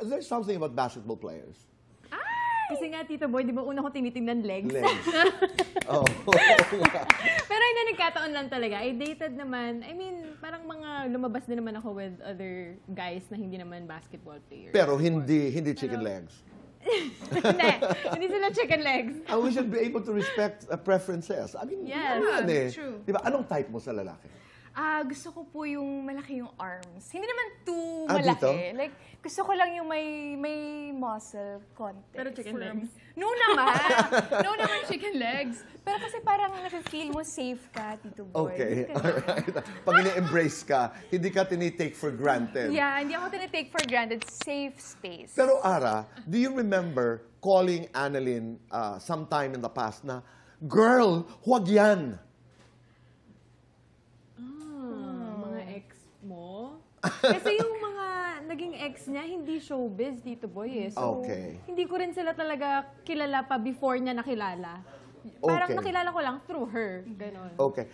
there's something about basketball players. Kasi nga, Tito Boy, di ba una ko tinitingnan legs? Legs. Oh. Pero hindi, nagkataon lang talaga. I dated naman, I mean, parang mga lumabas din naman ako with other guys na hindi naman basketball players. Pero hindi chicken legs. Hindi sila chicken legs. And we should be able to respect preferences. I mean, Yes, yan eh. true. Diba? Anong type mo sa lalaki? Gusto ko po yung malaki yung arms. Hindi naman too Dito? malaki. Like, gusto ko lang yung may muscle content. Pero chicken legs? No naman. No naman chicken legs. Pero kasi parang nafe-feel mo safe ka, Tito Boy. Okay. Ganun. Alright. Pag ini-embrace ka, hindi ka tinitake for granted. Yeah, hindi ako tinitake for granted. Safe space. Pero Ara, do you remember calling Annalyn sometime in the past na, girl, huwag yan? Mga ex mo? Kasi yung mga naging ex niya, hindi showbiz, Tito Boy eh. So, Okay. hindi ko rin sila talaga kilala pa before niya nakilala. Parang Okay. nakilala ko lang through her. Ganon. Okay.